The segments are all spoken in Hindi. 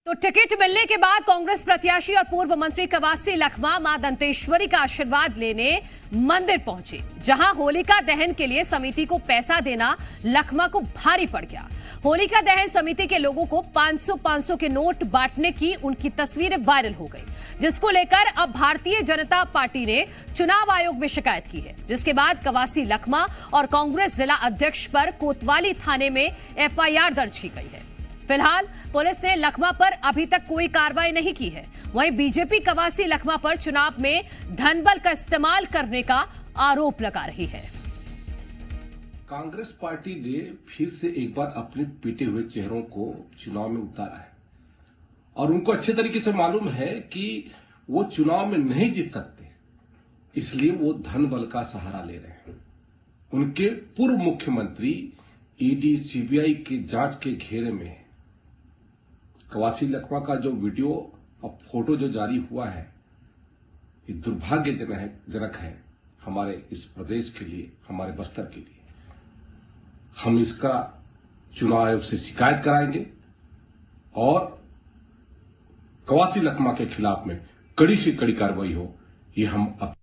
तो टिकट मिलने के बाद कांग्रेस प्रत्याशी और पूर्व मंत्री कवासी लखमा मां दंतेश्वरी का आशीर्वाद लेने मंदिर पहुंचे, जहां होलिका दहन के लिए समिति को पैसा देना लखमा को भारी पड़ गया। होलिका दहन समिति के लोगों को 500-500 के नोट बांटने की उनकी तस्वीरें वायरल हो गई, जिसको लेकर अब भारतीय जनता पार्टी ने चुनाव आयोग में शिकायत की है, जिसके बाद कवासी लखमा और कांग्रेस जिला अध्यक्ष पर कोतवाली थाने में एफआईआर दर्ज की गई है। फिलहाल पुलिस ने लखमा पर अभी तक कोई कार्रवाई नहीं की है। वहीं बीजेपी कवासी लखमा पर चुनाव में धनबल का इस्तेमाल करने का आरोप लगा रही है। कांग्रेस पार्टी ने फिर से एक बार अपने पीटे हुए चेहरों को चुनाव में उतारा है और उनको अच्छे तरीके से मालूम है कि वो चुनाव में नहीं जीत सकते, इसलिए वो धन बल का सहारा ले रहे हैं। उनके पूर्व मुख्यमंत्री ईडी सीबीआई की जांच के घेरे में है। कवासी लखमा का जो वीडियो और फोटो जो जारी हुआ है, ये दुर्भाग्यजनक है हमारे इस प्रदेश के लिए, हमारे बस्तर के लिए। हम इसका चुनाव आयोग से शिकायत कराएंगे और कवासी लखमा के खिलाफ में कड़ी से कड़ी कार्रवाई हो, ये हम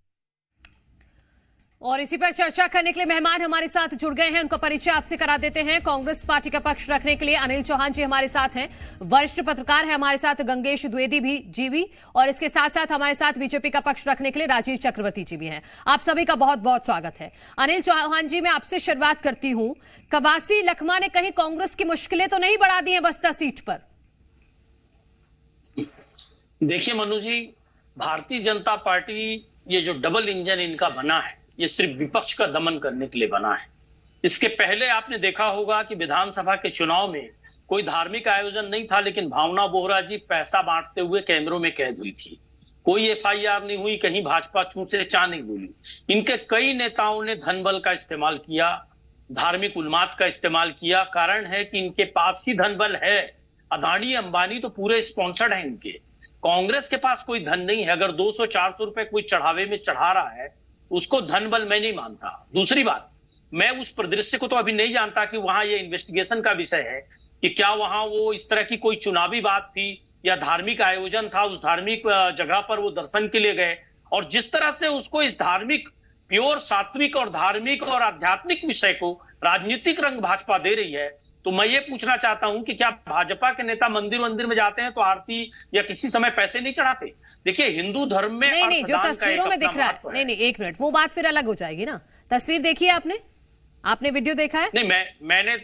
और इसी पर चर्चा करने के लिए मेहमान हमारे साथ जुड़ गए हैं। उनका परिचय आपसे करा देते हैं। कांग्रेस पार्टी का पक्ष रखने के लिए अनिल चौहान जी हमारे साथ हैं, वरिष्ठ पत्रकार है हमारे साथ गंगेश द्विवेदी भी और इसके साथ साथ हमारे साथ बीजेपी का पक्ष रखने के लिए राजीव चक्रवर्ती जी भी हैं। आप सभी का बहुत बहुत स्वागत है। अनिल चौहान जी, मैं आपसे शुरुआत करती हूं। कवासी लखमा ने कहीं कांग्रेस की मुश्किलें तो नहीं बढ़ा दी है बस्तर सीट पर? देखिए मनु जी, भारतीय जनता पार्टी ये जो डबल इंजन इनका बना है, ये सिर्फ विपक्ष का दमन करने के लिए बना है। इसके पहले आपने देखा होगा कि विधानसभा के चुनाव में कोई धार्मिक आयोजन नहीं था, लेकिन भावना बोहरा जी पैसा बांटते हुए कैमरों में कैद हुई थी। कोई एफआईआर नहीं हुई, कहीं भाजपा चूं से चा नहीं बोली। इनके कई नेताओं ने धन बल का इस्तेमाल किया, धार्मिक उन्माद का इस्तेमाल किया। कारण है कि इनके पास ही धन बल है। अदानी अंबानी तो पूरे स्पॉन्सर्ड है इनके। कांग्रेस के पास कोई धन नहीं है। अगर 200-400 रुपए कोई चढ़ावे में चढ़ा रहा है, उसको धन बल मैं नहीं मानता। दूसरी बात, मैं उस परिदृश्य को तो अभी नहीं जानता कि वहां ये इन्वेस्टिगेशन का विषय है कि क्या वहां वो इस तरह की कोई चुनावी बात थी या धार्मिक आयोजन था, उस धार्मिक जगह पर वो दर्शन के लिए गए। और जिस तरह से उसको इस धार्मिक प्योर सात्विक और धार्मिक और आध्यात्मिक विषय को राजनीतिक रंग भाजपा दे रही है, तो मैं ये पूछना चाहता हूं कि क्या भाजपा के नेता मंदिर में जाते हैं तो आरती या किसी समय पैसे नहीं चढ़ाते? देखिए, हिंदू धर्म में नहीं, जो तस्वीरों में दिख रहा है, नहीं एक मिनट, वो बात फिर अलग हो जाएगी ना। तस्वीर देखी है आपने वीडियो देखा है? नहीं,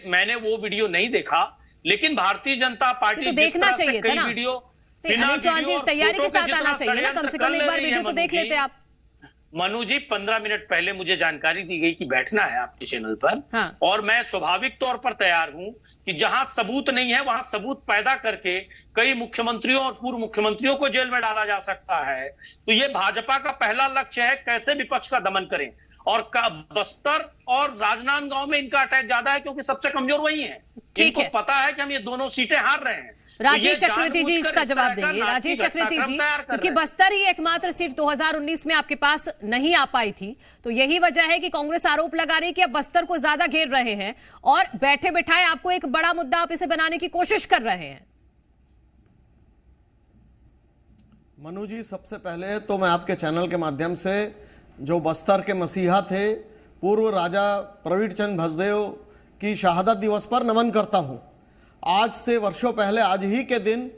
मैंने वो वीडियो नहीं देखा, लेकिन भारतीय जनता पार्टी तो देखना चाहिए था ना। वीडियो अनिल चौहान जी, तैयारी के साथ आना चाहिए ना, कम से कम एक बार वीडियो तो देख लेते आप। मनु जी, 15 मिनट पहले मुझे जानकारी दी गई कि बैठना है आपके चैनल पर। हाँ। और मैं स्वाभाविक तौर पर तैयार हूं कि जहां सबूत नहीं है वहां सबूत पैदा करके कई मुख्यमंत्रियों और पूर्व मुख्यमंत्रियों को जेल में डाला जा सकता है। तो ये भाजपा का पहला लक्ष्य है, कैसे विपक्ष का दमन करें। और बस्तर और राजनांदगांव में इनका अटैक ज्यादा है, क्योंकि सबसे कमजोर वही है। इनको पता है कि हम ये दोनों सीटें हार रहे हैं। राजीव चक्रवर्ती जी इसका जवाब देंगे। राजीव चक्रवर्ती जी, क्योंकि बस्तर ही एकमात्र सीट 2019 में आपके पास नहीं आ पाई थी, तो यही वजह है कि कांग्रेस आरोप लगा रही है कि अब बस्तर को ज्यादा घेर रहे हैं और बैठे बिठाए आपको एक बड़ा मुद्दा आप इसे बनाने की कोशिश कर रहे हैं। मनु जी, सबसे पहले तो मैं आपके चैनल के माध्यम से जो बस्तर के मसीहा थे, पूर्व राजा प्रवीण चंद भसदेव की शहादत दिवस पर नमन करता हूं। आज से वर्षों पहले आज ही के दिन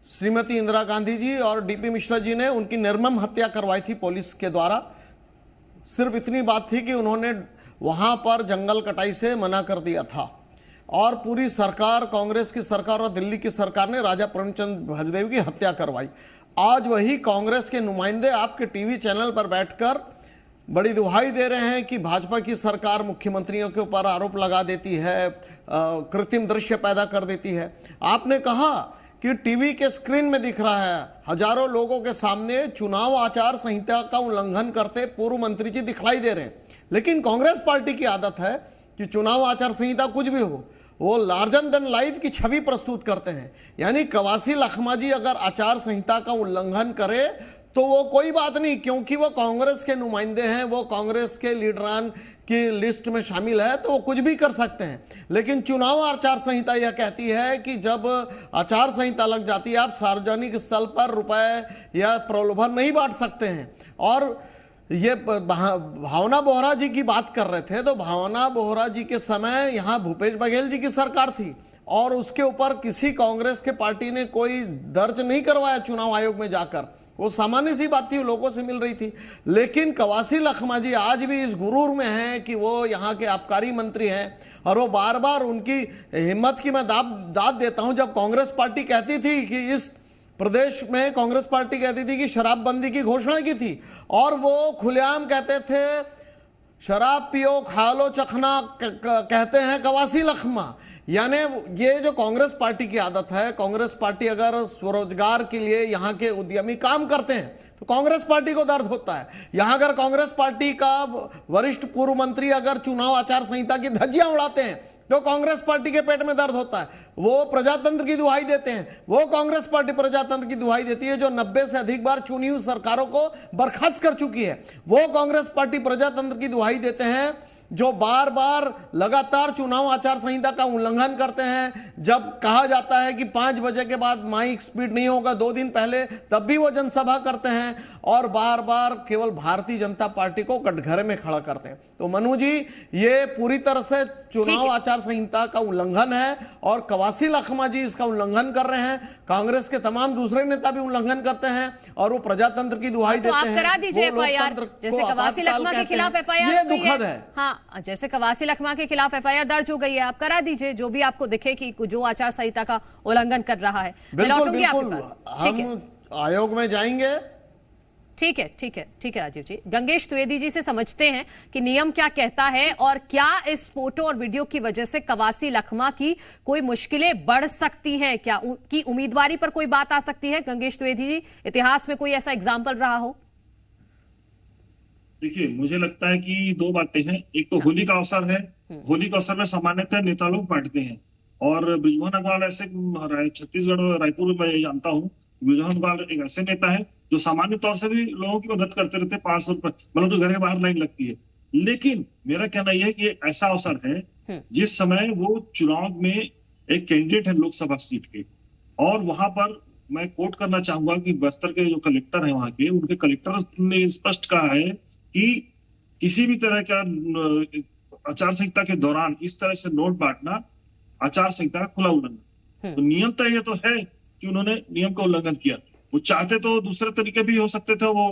श्रीमती इंदिरा गांधी जी और डीपी मिश्रा जी ने उनकी निर्मम हत्या करवाई थी पुलिस के द्वारा। सिर्फ इतनी बात थी कि उन्होंने वहां पर जंगल कटाई से मना कर दिया था और पूरी सरकार, कांग्रेस की सरकार और दिल्ली की सरकार ने राजा प्रेमचंद भजदेव की हत्या करवाई। आज वही कांग्रेस के नुमाइंदे आपके टीवी चैनल पर बैठकर बड़ी दुहाई दे रहे हैं कि भाजपा की सरकार मुख्यमंत्रियों के ऊपर आरोप लगा देती है, कृत्रिम दृश्य पैदा कर देती है। आपने कहा कि टीवी के स्क्रीन में दिख रहा है, हजारों लोगों के सामने चुनाव आचार संहिता का उल्लंघन करते पूर्व मंत्री जी दिखलाई दे रहे हैं। लेकिन कांग्रेस पार्टी की आदत है कि चुनाव आचार संहिता कुछ भी हो, वो लार्जर देन लाइफ की छवि प्रस्तुत करते हैं। यानी कवासी लखमा जी अगर आचार संहिता का उल्लंघन करे तो वो कोई बात नहीं, क्योंकि वो कांग्रेस के नुमाइंदे हैं, वो कांग्रेस के लीडरान की लिस्ट में शामिल है, तो वो कुछ भी कर सकते हैं। लेकिन चुनाव आचार संहिता यह कहती है कि जब आचार संहिता लग जाती है, आप सार्वजनिक स्थल पर रुपए या प्रलोभन नहीं बांट सकते हैं। और ये भावना बोहरा जी की बात कर रहे थे, तो भावना बोहरा जी के समय यहाँ भूपेश बघेल जी की सरकार थी और उसके ऊपर किसी कांग्रेस के पार्टी ने कोई दर्ज नहीं करवाया चुनाव आयोग में जाकर। वो सामान्य सी बात थी, लोगों से मिल रही थी। लेकिन कवासी लखमा जी आज भी इस गुरूर में हैं कि वो यहाँ के आबकारी मंत्री हैं और वो बार बार उनकी हिम्मत की मैं दाद देता हूँ। जब कांग्रेस पार्टी कहती थी कि इस प्रदेश में कांग्रेस पार्टी कहती थी कि शराबबंदी की घोषणा की थी और वो खुलेआम कहते थे शराब पियो खा लो चखना, कहते हैं कवासी लखमा। यानी ये जो कांग्रेस पार्टी की आदत है, कांग्रेस पार्टी अगर स्वरोजगार के लिए यहाँ के उद्यमी काम करते हैं तो कांग्रेस पार्टी को दर्द होता है। यहाँ अगर कांग्रेस पार्टी का वरिष्ठ पूर्व मंत्री अगर चुनाव आचार संहिता की धज्जियां उड़ाते हैं तो कांग्रेस पार्टी के पेट में दर्द होता है। वो प्रजातंत्र की दुहाई देते हैं, वो कांग्रेस पार्टी प्रजातंत्र की दुहाई देती है जो 90 से अधिक बार चुनी हुई सरकारों को बर्खास्त कर चुकी है। वो कांग्रेस पार्टी प्रजातंत्र की दुहाई देते हैं जो बार बार लगातार चुनाव आचार संहिता का उल्लंघन करते हैं। जब कहा जाता है कि 5 बजे के बाद माइक स्पीड नहीं होगा 2 दिन पहले, तब भी वो जनसभा करते हैं और बार बार केवल भारतीय जनता पार्टी को कटघरे में खड़ा करते हैं। तो मनु जी, ये पूरी तरह से चुनाव आचार संहिता का उल्लंघन है और कवासी लखमा जी इसका उल्लंघन कर रहे हैं। कांग्रेस के तमाम दूसरे नेता भी उल्लंघन करते हैं और वो प्रजातंत्र की दुहाई देते हैं। करा दीजिए एफआईआर, जैसे कवासी लखमा के खिलाफ एफआईआर, ये दुखद है। हाँ, जैसे कवासी लखमा के खिलाफ एफआईआर दर्ज हो गई है, आप करा दीजिए जो भी आपको दिखे कि जो आचार संहिता का उल्लंघन कर रहा है। बिल्कुल बिल्कुल, हम आयोग में जाएंगे। ठीक है, ठीक है, ठीक है राजीव जी। गंगेश द्विवेदी जी से समझते हैं कि नियम क्या कहता है और क्या इस फोटो और वीडियो की वजह से कवासी लखमा की कोई मुश्किलें बढ़ सकती हैं, क्या उनकी उम्मीदवारी पर कोई बात आ सकती है? गंगेश द्विवेदी जी, इतिहास में कोई ऐसा एग्जाम्पल रहा हो? देखिए, मुझे लगता है कि 2 बातें हैं। एक तो होली का अवसर है, होली के अवसर में सामान्यतः नेता लोग बांटते हैं और बृजमोहन अग्रवाल ऐसे छत्तीसगढ़ और रायपुर में मैं जानता हूँ, बृजमोहन अग्रवाल एक ऐसे नेता है जो सामान्य तौर से भी लोगों की मदद करते रहते हैं। 500 रुपए मतलब तो घर के बाहर लाइन लगती है। लेकिन मेरा कहना यह है कि ऐसा अवसर है जिस समय वो चुनाव में एक कैंडिडेट है लोकसभा सीट के, और वहां पर मैं कोट करना चाहूंगा कि बस्तर के जो कलेक्टर हैं वहां के, उनके कलेक्टर ने स्पष्ट कहा है कि किसी भी तरह का आचार संहिता के दौरान इस तरह से नोट बांटना आचार संहिता का खुला उल्लंघन। तो नियम तय ये तो है कि उन्होंने नियम का उल्लंघन किया। वो चाहते तो दूसरे तरीके भी हो सकते थे, वो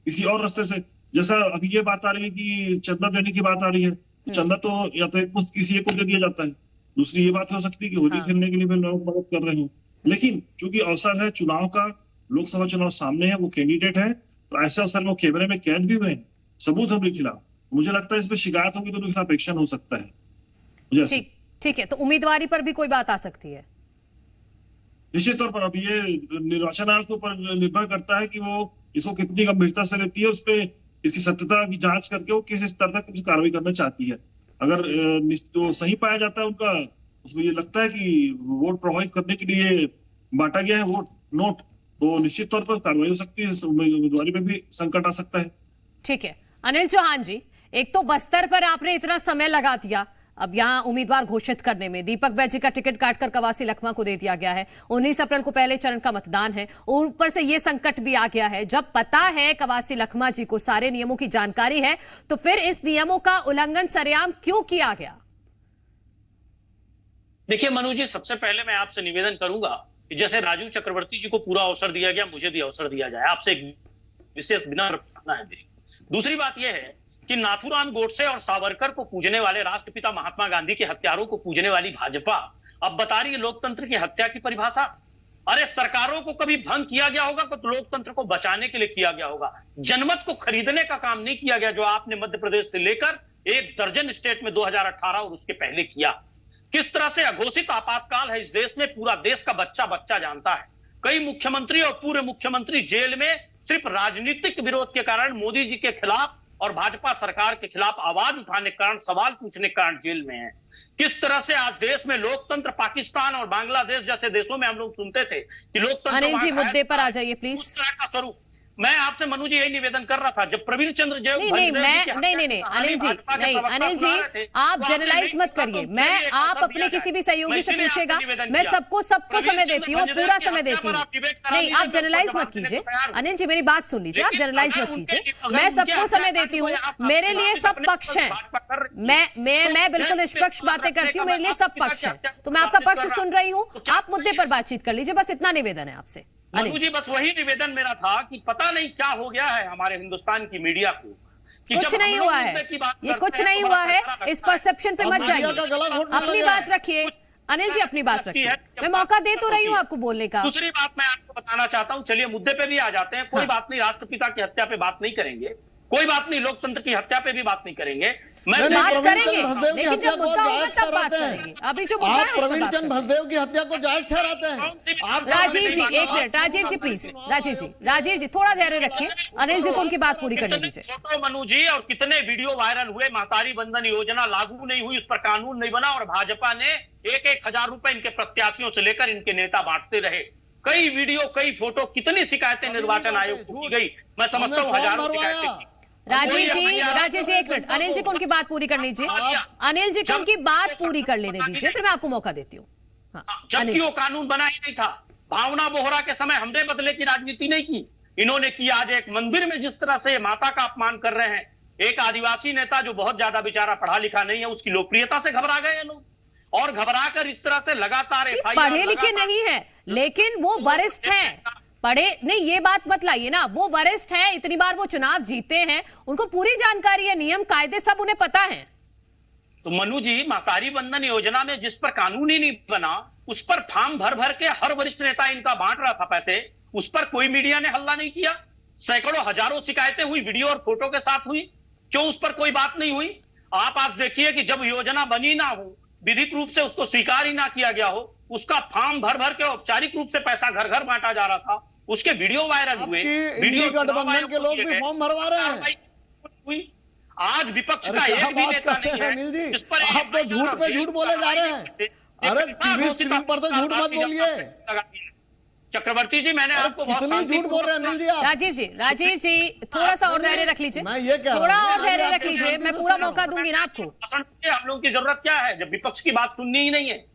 किसी और रास्ते से, जैसा अभी ये बात आ रही है कि चंदा देने की बात आ रही है, तो चंदा तो या तो एक मुश्त किसी एक को दे दिया जाता है। दूसरी ये बात हो सकती है कि होली खेलने के लिए भी लोगों को मदद कर रहे हो। लेकिन चूंकि अवसर है चुनाव का, लोकसभा चुनाव सामने है, वो कैंडिडेट है, तो ऐसे अवसर में वो कैमरे में कैद भी हुए हैं, सबूत है उनके खिलाफ। मुझे लगता है इस पर शिकायत होगी तो उनके खिलाफ एक्शन हो सकता है। ठीक है, तो उम्मीदवारी पर भी कोई बात आ सकती है? निश्चित तौर पर अब ये निर्वाचन आयोग के ऊपर निर्भर करता है कि वो इसको कितनी गंभीरता से लेती है, उस पर इसकी सत्यता की जांच करके वो किस स्तर तक कार्रवाई करना चाहती है। अगर तो सही पाया जाता है उनका, उसमें ये लगता है कि वोट प्रभावित करने के लिए बांटा गया है वोट नोट, तो निश्चित तौर पर कार्रवाई हो सकती है, उम्मीदवारी में भी संकट आ सकता है। ठीक है अनिल चौहान जी, एक तो बस्तर पर आपने इतना समय लगा दिया, अब यहां उम्मीदवार घोषित करने में दीपक बैजी का टिकट काटकर कवासी लखमा को दे दिया गया है। 19 अप्रैल को पहले चरण का मतदान है और ऊपर से यह संकट भी आ गया है। जब पता है कवासी लखमा जी को सारे नियमों की जानकारी है, तो फिर इस नियमों का उल्लंघन सरेआम क्यों किया गया? देखिए मनु जी, सबसे पहले मैं आपसे निवेदन करूंगा कि जैसे राजीव चक्रवर्ती जी को पूरा अवसर दिया गया, मुझे भी अवसर दिया जाए। आपसे एक विशेष विनम्र प्रार्थना है मेरी। दूसरी बात यह है कि नाथूराम गोडसे और सावरकर को पूजने वाले राष्ट्रपिता महात्मा गांधी के हत्यारों को पूजने वाली भाजपा अब बता रही है लोकतंत्र की हत्या की परिभाषा। अरे सरकारों को कभी भंग किया गया होगा तो लोकतंत्र को बचाने के लिए किया गया होगा, जनमत को खरीदने का काम नहीं किया गया, जो आपने मध्य प्रदेश से लेकर 1 दर्जन स्टेट में 2018 और उसके पहले किया। किस तरह से अघोषित आपातकाल है इस देश में, पूरा देश का बच्चा बच्चा जानता है। कई मुख्यमंत्री और पूर्व मुख्यमंत्री जेल में सिर्फ राजनीतिक विरोध के कारण, मोदी जी के खिलाफ और भाजपा सरकार के खिलाफ आवाज उठाने के कारण, सवाल पूछने के कारण जेल में है। किस तरह से आज देश में लोकतंत्र, पाकिस्तान और बांग्लादेश जैसे देशों में हम लोग सुनते थे कि लोकतंत्र। अनिल जी, मुद्दे पर आ जाइए प्लीज। उस तरह का स्वरूप मैं आपसे मनु जी यही निवेदन कर रहा था, जब प्रवीण चंद्र जय नहीं अनिल जी, नहीं अनिल जी, आप जनरलाइज मत करिए। मैं आप अपने किसी भी सहयोगी से पूछेगा, मैं सबको समय देती हूँ, पूरा समय देती हूँ। नहीं, आप जनरलाइज मत कीजिए अनिल जी, मेरी बात सुन लीजिए, आप जनरलाइज मत कीजिए। मैं सबको समय देती हूँ, मेरे लिए सब पक्ष हैं। मैं बिल्कुल निष्पक्ष बातें करती हूँ, मेरे लिए सब पक्ष है, तो मैं आपका पक्ष सुन रही हूँ। आप मुद्दे पर बातचीत कर लीजिए, बस इतना निवेदन है आपसे। मनु जी, बस वही निवेदन मेरा था कि पता नहीं क्या हो गया है हमारे हिंदुस्तान की मीडिया को, कि कुछ नहीं हुआ है, ये कुछ नहीं हुआ है, इस परसेप्शन पे मत जाइए, अपनी बात रखिए अनिल जी, अपनी बात रखिए। मैं मौका दे तो रही हूँ आपको बोलने का। दूसरी बात मैं आपको बताना चाहता हूँ, चलिए मुद्दे पे भी आ जाते हैं। कोई बात नहीं, राष्ट्रपिता की हत्या पे बात नहीं करेंगे, कोई बात नहीं, लोकतंत्र की हत्या पे भी बात नहीं करेंगे। मैं बात करेंगे, लेकिन जब मुद्दा होगा तब बात करेंगे। अभी जो मुद्दा है प्रवीण चंद्र भसदेव की हत्या को जायज ठहराते हैं। राजीव जी, एक मिनट, राजीव जी प्लीज, राजीव जी थोड़ा धैर्य रखिए, अनिल जी को उनकी बात पूरी करने दीजिए। फोटो मनु जी, और कितने वीडियो वायरल हुए, महतारी बंधन योजना लागू नहीं हुई, उस पर कानून नहीं बना, और भाजपा ने 1,000 रुपए इनके प्रत्याशियों से लेकर इनके नेता बांटते रहे। कई वीडियो, कई फोटो, कितनी शिकायतें निर्वाचन आयोग को की गई, मैं समझता हूँ हजारों शिकायतें। राजीव जी एक मिनट, अनिल जी को उनकी बात पूरी कर लीजिए, अनिल जी को उनकी बात पूरी कर लेने दीजिए, फिर मैं आपको मौका देती हूँ। जबकि वो कानून बना ही नहीं था। भावना बोहरा के समय हमने बदले की राजनीति नहीं की, इन्होंने की। आज एक मंदिर में जिस तरह से माता का अपमान कर रहे हैं, एक आदिवासी नेता जो बहुत ज्यादा बेचारा पढ़ा लिखा नहीं है, उसकी लोकप्रियता से घबरा गए लोग, और घबरा कर इस तरह से लगातार पढ़े लिखे नहीं है, लेकिन वो वरिष्ठ हैं। पढ़े नहीं, ये बात मत लाइए ना, वो वरिष्ठ हैं, इतनी बार वो चुनाव जीते हैं, उनको पूरी जानकारी है, नियम कायदे सब उन्हें पता है। तो मनु जी, महतारी बंधन योजना में जिस पर कानून ही नहीं बना, उस पर फॉर्म भर भर के हर वरिष्ठ नेता इनका बांट रहा था पैसे, उस पर कोई मीडिया ने हल्ला नहीं किया। सैकड़ों हजारों शिकायतें हुई, वीडियो और फोटो के साथ हुई, क्यों उस पर कोई बात नहीं हुई? आप आज देखिए कि जब योजना बनी ना हो, विधिक रूप से उसको स्वीकार ही ना किया गया हो, उसका फॉर्म भर भर के औपचारिक रूप से पैसा घर घर बांटा जा रहा था, उसके वीडियो वायरल हुए, वीडियो गठबंधन के लोग भी फॉर्म भरवा रहे हैं। आज विपक्ष का एक भी नेता नहीं है। अनिल जी, आप तो झूठ पे झूठ बोले जा रहे हैं। अरे टीवी स्क्रीन पर तो झूठ मत बोलिए चक्रवर्ती जी। मैंने आपको कितनी झूठ बोल रहे हैं अनिल जी आप। राजीव जी थोड़ा सा और धैर्य रख लीजिए, मैं ये कह रहा हूं, थोड़ा और धैर्य रख लीजिए, मैं पूरा मौका दूंगी ना आपको। हम लोगों की जरूरत क्या है जब विपक्ष की बात सुननी ही नहीं है?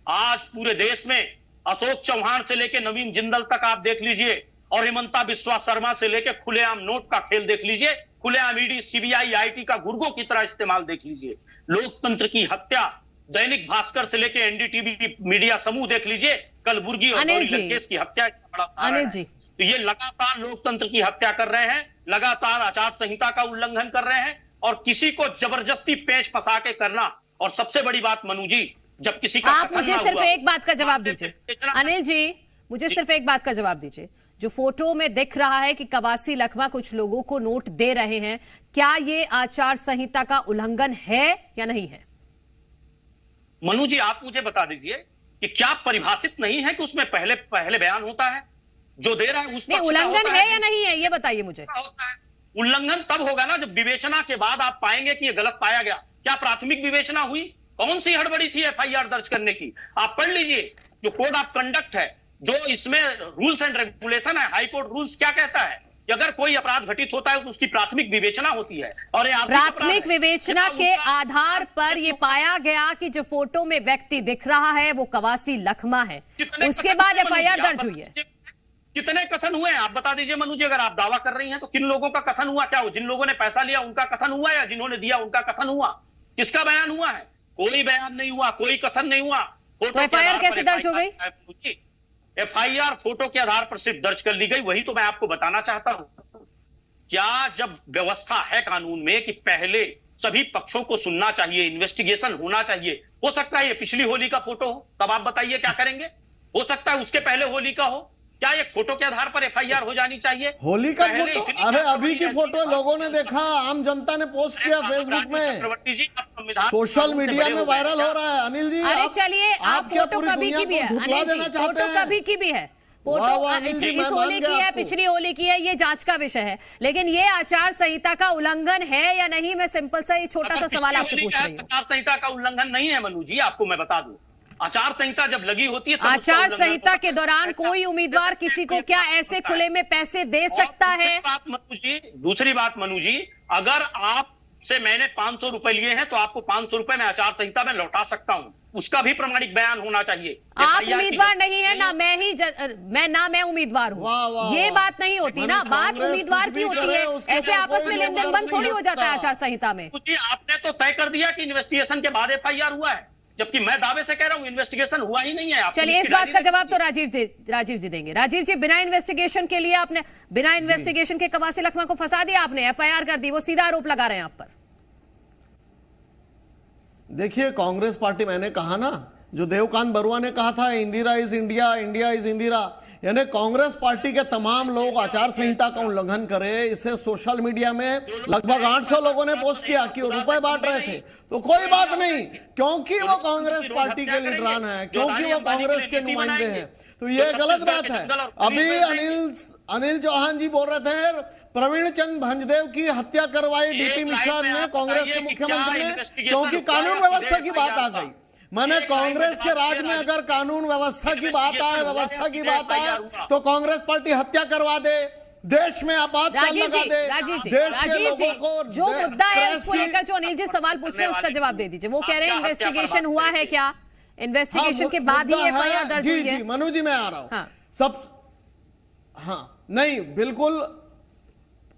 आज पूरे देश में अशोक चौहान से लेके नवीन जिंदल तक आप देख लीजिए, और हेमंता बिस्वा शर्मा से लेके खुलेआम नोट का खेल देख लीजिए, खुलेआम ईडी, सीबीआई, आईटी का गुर्गों की तरह इस्तेमाल देख लीजिए, लोकतंत्र की हत्या, दैनिक भास्कर से लेके एनडीटीवी मीडिया समूह देख लीजिए, कलबुर्गी और गौरी लंकेश की हत्या का बड़ा जी। तो ये लगातार लोकतंत्र की हत्या कर रहे हैं, लगातार आचार संहिता का उल्लंघन कर रहे हैं, और किसी को जबरदस्ती पेच फंसा के करना। और सबसे बड़ी बात मनु जी, जब किसी का आप मुझे सिर्फ एक बात का जवाब दीजिए अनिल जी, मुझे सिर्फ एक बात का जवाब दीजिए। जो फोटो में दिख रहा है कि कवासी लखमा कुछ लोगों को नोट दे रहे हैं, क्या ये आचार संहिता का उल्लंघन है या नहीं है? मनु जी, आप मुझे बता दीजिए कि क्या परिभाषित नहीं है कि उसमें पहले बयान होता है जो दे रहा है उस उल्लंघन है या नहीं है, ये बताइए मुझे। उल्लंघन तब होगा ना जब विवेचना के बाद आप पाएंगे कि ये गलत पाया गया। क्या प्राथमिक विवेचना हुई? कौन सी हड़बड़ी थी एफआईआर दर्ज करने की? आप पढ़ लीजिए जो कोड ऑफ कंडक्ट है, जो इसमें रूल्स एंड रेगुलेशन है, हाई कोर्ट रूल्स क्या कहता है कि अगर कोई अपराध घटित होता है तो उसकी प्राथमिक विवेचना होती है, और प्राथमिक विवेचना के आधार पर यह पाया गया कि जो फोटो में व्यक्ति दिख रहा है वो कवासी लखमा है, उसके बाद एफआईआर दर्ज हुई है। कितने कथन हुए हैं आप बता दीजिए मनु जी, अगर आप दावा कर रही हैं तो किन लोगों का कथन हुआ? क्या जिन लोगों ने पैसा लिया उनका कथन हुआ, या जिन्होंने दिया उनका कथन हुआ? किसका बयान हुआ है? कोई बयान नहीं हुआ, कोई कथन नहीं हुआ। तो एफआईआर कैसे दर्ज हो गई? एफआईआर फोटो के आधार पर सिर्फ दर्ज कर ली गई, वही तो मैं आपको बताना चाहता हूं। क्या जब व्यवस्था है कानून में कि पहले सभी पक्षों को सुनना चाहिए, इन्वेस्टिगेशन होना चाहिए, हो सकता है ये पिछली होली का फोटो हो, तब आप बताइए क्या करेंगे? हो सकता है उसके पहले होली का हो, क्या एक फोटो के आधार पर एफआईआर हो जानी चाहिए? होली का फोटो? अरे अभी की फोटो लोगों ने देखा, आम जनता ने पोस्ट किया फेसबुक में, सोशल मीडिया में वायरल हो रहा है। अनिल जी, अरे चलिए, आप फोटो कभी की भी है, फोटो कभी की भी है, फोटो इस होली की है, पिछली होली की है, ये जांच का विषय है, लेकिन ये आचार संहिता का उल्लंघन है या नहीं, मैं सिंपल सा छोटा सा सवाल आपसे पूछ रही हूँ। आचार संहिता का उल्लंघन नहीं है मनु जी, आपको मैं बता दूं। आचार संहिता जब लगी होती है आचार संहिता के दौरान कोई उम्मीदवार किसी को क्या ऐसे खुले में पैसे दे सकता है? दूसरी बात मनु जी, अगर आपसे मैंने 500 रुपए लिए हैं तो आपको 500 रुपए मैं आचार संहिता में लौटा सकता हूं, उसका भी प्रमाणिक बयान होना चाहिए। आप उम्मीदवार नहीं है ना, मैं उम्मीदवार हूँ, ये बात नहीं होती ना, बात उम्मीदवार की होती है। ऐसे आपस में लेन देन बंद थोड़ी हो जाता है आचार संहिता में। आपने तो तय कर दिया कि इन्वेस्टिगेशन के बाद FIR हुआ है, जबकि मैं दावे से कह रहा हूं इन्वेस्टिगेशन हुआ ही नहीं है। चलिए इस बात का जवाब तो राजीव जी देंगे। राजीव जी, बिना इन्वेस्टिगेशन के लिए आपने, बिना इन्वेस्टिगेशन के कवासी लखमा को फंसा दिया आपने, FIR कर दी, वो सीधा आरोप लगा रहे हैं आप पर। देखिए, कांग्रेस पार्टी, मैंने कहा ना, जो देवकांत बरुआ ने कहा था Indira is India, India is Indira, यानी कांग्रेस पार्टी के तमाम लोग आचार संहिता का उल्लंघन करे, इसे सोशल मीडिया में लगभग 800 लोगों ने पोस्ट किया कि वो रुपए बांट रहे थे, तो कोई बात नहीं, क्योंकि वो कांग्रेस पार्टी के लीडरान है, क्योंकि वो कांग्रेस के नुमाइंदे हैं, तो ये गलत बात है। अभी अनिल चौहान जी बोल रहे थे प्रवीण चंद भंजदेव की हत्या करवाई DP मिश्रा ने, कांग्रेस के मुख्यमंत्री ने, क्योंकि कानून व्यवस्था की बात आ गई। मैंने कांग्रेस के राज में अगर कानून व्यवस्था की बात आए तो कांग्रेस पार्टी हत्या करवा दे, देश में आपातकाल लगा दे, देश के लोगों को जो मुद्दा है उसको लेकर जो अनिल जी सवाल पूछ रहे हैं उसका जवाब दे दीजिए। वो कह रहे हैं इन्वेस्टिगेशन हुआ है क्या, इन्वेस्टिगेशन के बाद ही FIR दर्ज हुई है? जी मनु जी, मैं आ रहा हूं नहीं, बिल्कुल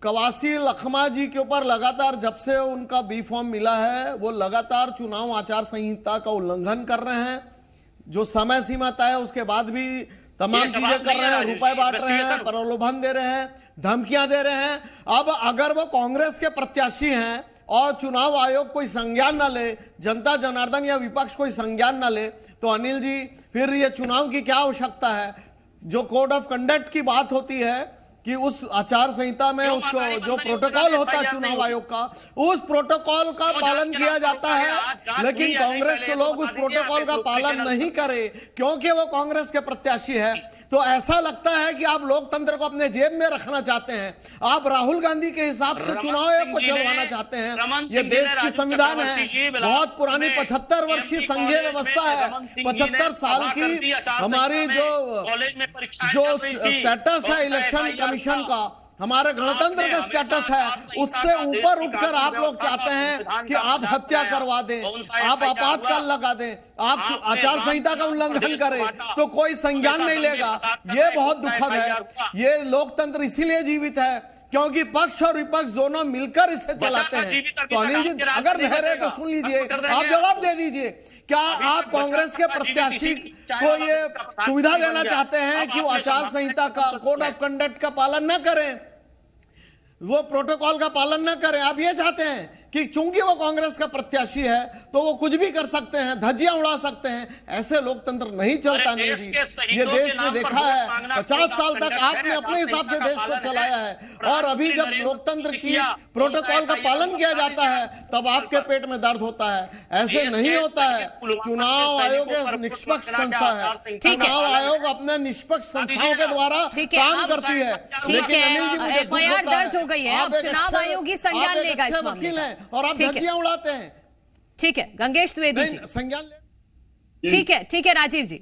कवासी लखमा जी के ऊपर लगातार जब से उनका बी फॉर्म मिला है वो लगातार चुनाव आचार संहिता का उल्लंघन कर रहे हैं, जो समय सीमा तय है उसके बाद भी तमाम चीजें कर रहे हैं, रुपए बांट रहे हैं, प्रलोभन दे रहे हैं, धमकियां दे रहे हैं। अब अगर वो कांग्रेस के प्रत्याशी हैं और चुनाव आयोग कोई संज्ञान न ले, जनता जनार्दन या विपक्ष कोई संज्ञान न ले, तो अनिल जी फिर ये चुनाव की क्या आवश्यकता है? जो कोड ऑफ कंडक्ट की बात होती है कि उस आचार संहिता में उसको जो प्रोटोकॉल होता है चुनाव आयोग का, उस प्रोटोकॉल का पालन किया जाता है, लेकिन कांग्रेस के लोग उस प्रोटोकॉल का पालन नहीं करे क्योंकि वो कांग्रेस के प्रत्याशी है। तो ऐसा लगता है कि आप लोकतंत्र को अपने जेब में रखना चाहते हैं, आप राहुल गांधी के हिसाब से चुनाव आयोग को चलवाना चाहते हैं। ये देश की संविधान है, बहुत पुरानी 75 वर्षीय संघीय व्यवस्था है, 75 साल की हमारी जो स्टेटस है इलेक्शन कमीशन का, हमारे गणतंत्र का स्टेटस है, उससे ऊपर उठकर आप लोग चाहते हैं कि आप हत्या करवा दें, आप आपातकाल लगा दें, आप आचार संहिता का उल्लंघन करें तो कोई संज्ञान नहीं लेगा। ये बहुत दुखद है। ये लोकतंत्र इसीलिए जीवित है क्योंकि पक्ष और विपक्ष दोनों मिलकर इसे चलाते हैं। तो अनिल जी अगर धैर्य तो सुन लीजिए, आप जवाब दे दीजिए, क्या आप कांग्रेस के प्रत्याशी को ये सुविधा देना चाहते हैं कि वो आचार संहिता का, कोड ऑफ कंडक्ट का पालन न करें, वो प्रोटोकॉल का पालन न करें? आप ये चाहते हैं कि चूंकि वो कांग्रेस का प्रत्याशी है तो वो कुछ भी कर सकते हैं, धज्जियां उड़ा सकते हैं? ऐसे लोकतंत्र नहीं चलता। नहीं जी, ये देश में देखा है 50 साल तक आपने अपने हिसाब से देश को चलाया है, और अभी जब लोकतंत्र की प्रोटोकॉल का पालन किया जाता है तब आपके पेट में दर्द होता है। ऐसे नहीं होता है। चुनाव आयोग एक निष्पक्ष संस्था है, चुनाव आयोग अपने निष्पक्ष संस्थाओं के द्वारा काम करती है। लेकिन अनिल जी, मुझे FIR दर्ज हो गई है, अब चुनाव आयोग ही संज्ञान लेगा इस मामले का, और आप धज्जियां उड़ाते हैं। ठीक है गंगेश द्विवेदी जी, संज्ञान ले। ठीक है राजीव जी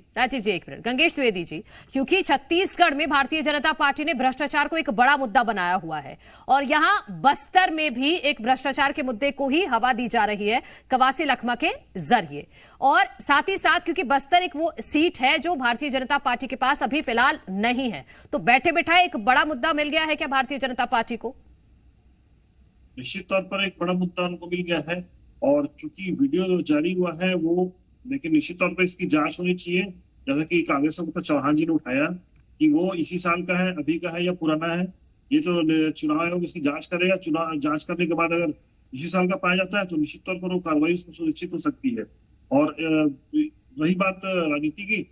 एक मिनट। गंगेश द्विवेदी जी, क्योंकि छत्तीसगढ़ में भारतीय जनता पार्टी ने भ्रष्टाचार को एक बड़ा मुद्दा बनाया हुआ है और यहां बस्तर में भी एक भ्रष्टाचार के मुद्दे को ही हवा दी जा रही है कवासी लखमा के जरिए, और साथ ही साथ क्योंकि बस्तर एक वो सीट है जो भारतीय जनता पार्टी के पास अभी फिलहाल नहीं है, तो बैठे बैठाए एक बड़ा मुद्दा मिल गया है क्या भारतीय जनता पार्टी को? निश्चित तौर पर एक बड़ा मुद्दा उनको मिल गया है, और चूंकि वीडियो जो जारी हुआ है वो, लेकिन निश्चित तौर पर इसकी जांच होनी चाहिए, जैसा कि कांग्रेस के चौहान जी ने उठाया कि वो इसी साल का है, अभी का है या पुराना है। ये तो चुनाव आयोग इसकी जांच करेगा। चुनाव जांच करने के बाद अगर इसी साल का पाया जाता है तो निश्चित तौर पर वो कार्रवाई उसमें सुनिश्चित हो सकती है। और रही बात राजनीति की,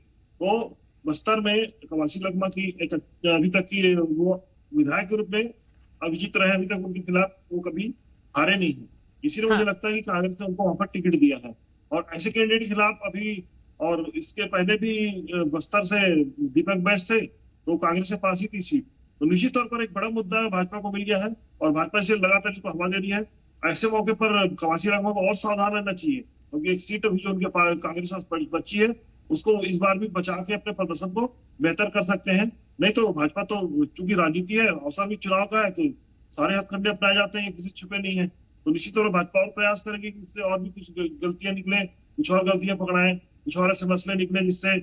तो बस्तर में कवासी लखमा की एक अभी तक की वो विधायक के रूप में अभिजीत रहे, अभी तक उनके खिलाफ वो कभी हारे नहीं है। इसीलिए मुझे लगता है कि कांग्रेस ने उनको वहां पर टिकट दिया है, और ऐसे कैंडिडेट के खिलाफ अभी, और इसके पहले भी बस्तर से दीपक बैस थे तो कांग्रेस के पास ही थी सीट। तो निश्चित तौर पर एक बड़ा मुद्दा भाजपा को मिल गया है और भाजपा से लगातार इसको हवा दे रही है। ऐसे मौके पर कवासी लखमा को और सावधान रहना चाहिए, क्योंकि एक सीट अभी जो उनके पास कांग्रेस में बची है उसको इस बार भी बचा के अपने प्रदर्शन को बेहतर कर सकते हैं। नहीं तो भाजपा तो चूंकि राजनीति है, अवसर भी चुनाव का है, तो सारे हथकंडे अपनाए जाते हैं, किसी छुपे नहीं है। तो निश्चित तौर पर भाजपा और प्रयास करेगी कि इससे और भी कुछ गलतियां निकले, कुछ और गलतियां पकड़ाएं, कुछ और ऐसे मसले निकले जिससे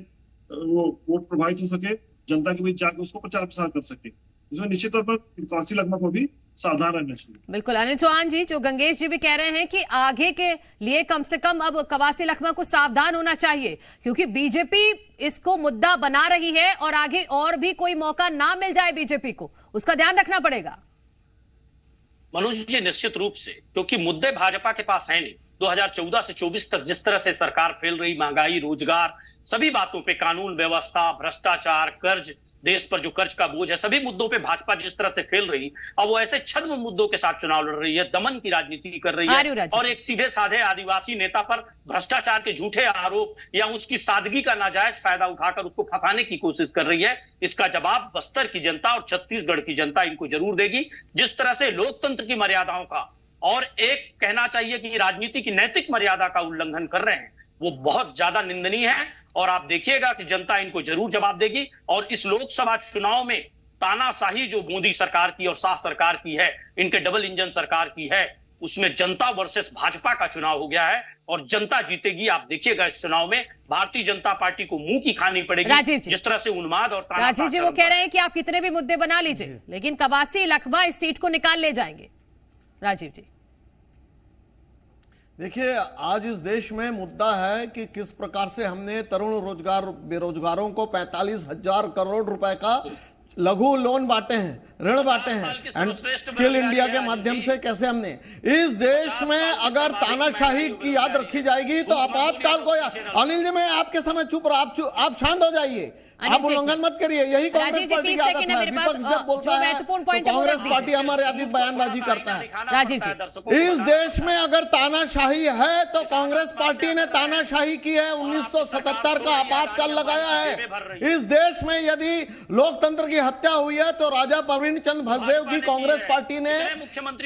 वो वोट प्रभावित हो सके, जनता के बीच जाकर उसको प्रचार प्रसार कर सके। इसमें निश्चित तौर पर कवासी लखमा को भी सावधान रहना चाहिए। बिल्कुल अनिल चौहान जी, जो गंगेश जी भी कह रहे हैं कि आगे के लिए कम से कम अब कवासी लखमा को सावधान होना चाहिए, क्योंकि बीजेपी इसको मुद्दा बना रही है और आगे और भी कोई मौका ना मिल जाए बीजेपी को, उसका ध्यान रखना पड़ेगा। मनोज जी निश्चित रूप से, क्योंकि मुद्दे भाजपा के पास है नहीं। 2014 से 24 तक जिस तरह से सरकार फैल रही, महंगाई, रोजगार, सभी बातों पे, कानून व्यवस्था, भ्रष्टाचार, कर्ज, देश पर जो कर्ज का बोझ है, सभी मुद्दों पे भाजपा जिस तरह से फैल रही, अब वो ऐसे छद्म मुद्दों के साथ चुनाव लड़ रही है, दमन की राजनीति कर रही है और एक सीधे साधे आदिवासी नेता पर भ्रष्टाचार के झूठे आरोप या उसकी सादगी का नाजायज फायदा उठाकर उसको फंसाने की कोशिश कर रही है। इसका जवाब बस्तर की जनता और छत्तीसगढ़ की जनता इनको जरूर देगी। जिस तरह से लोकतंत्र की मर्यादाओं का और एक कहना चाहिए कि राजनीति की नैतिक मर्यादा का उल्लंघन कर रहे हैं, वो बहुत ज्यादा निंदनीय है और आप देखिएगा कि जनता इनको जरूर जवाब देगी। और इस लोकसभा चुनाव में तानाशाही जो मोदी सरकार की और शाह सरकार की है, इनके डबल इंजन सरकार की है, उसमें जनता वर्सेस भाजपा का चुनाव हो गया है और जनता जीतेगी। आप देखिएगा इस चुनाव में भारतीय जनता पार्टी को मुंह की खानी पड़ेगी, जिस तरह से उन्माद और राजीव जी वो कह रहे हैं कि आप कितने भी मुद्दे बना लीजिए, लेकिन कवासी लखमा इस सीट को निकाल ले जाएंगे। राजीव जी देखिए, आज इस देश में मुद्दा है कि किस प्रकार से हमने तरुण रोजगार बेरोजगारों को 45,000 करोड़ रुपए का लघु लोन बांटे हैं, ऋण बांटे हैं, एंड स्किल इंडिया के माध्यम से कैसे हमने इस देश में अगर तानाशाही की याद रखी जाएगी तो आपातकाल को अनिल जी मैं आपके समय चुप रहा, आप शांत हो जाइए, आप उल्लंघन मत करिए। यही कांग्रेस पार्टी की आदत है, विपक्ष जब बोलता है तो कांग्रेस पार्टी अमर्यादित बयानबाजी करता है। राजीव जी इस देश में अगर तानाशाही है तो कांग्रेस पार्टी ने तानाशाही की है, 1977 का आपातकाल लगाया है। इस देश में यदि लोकतंत्र की हत्या हुई है तो राजा प्रवीण चंद्र भसदेव की कांग्रेस पार्टी ने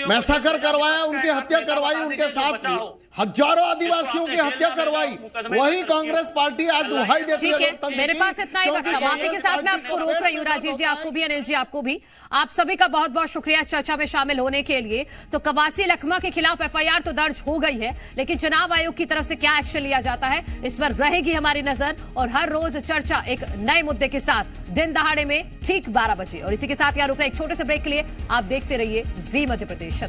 मैसाकर करवाया, उनकी हत्या करवाई, उनके साथ हजारों आदिवासियों की हत्या करवाई, वही कांग्रेस पार्टी आज दुहाई देती है। मेरे पास इतना ही वक्त है, माफी के साथ मैं आपको रोक रही हूँ। राजीव जी आपको भी, अनिल जी आपको भी, आप सभी का बहुत बहुत शुक्रिया चर्चा में शामिल होने के लिए। तो कवासी लखमा के खिलाफ FIR तो दर्ज हो गई है, लेकिन चुनाव आयोग की तरफ से क्या एक्शन लिया जाता है इस पर रहेगी हमारी नजर। और हर रोज चर्चा एक नए मुद्दे के साथ दिन दहाड़े में ठीक 12 बजे। और इसी के साथ यहाँ रुक रहे एक छोटे से ब्रेक के लिए आप देखते रहिए जी मध्य प्रदेश।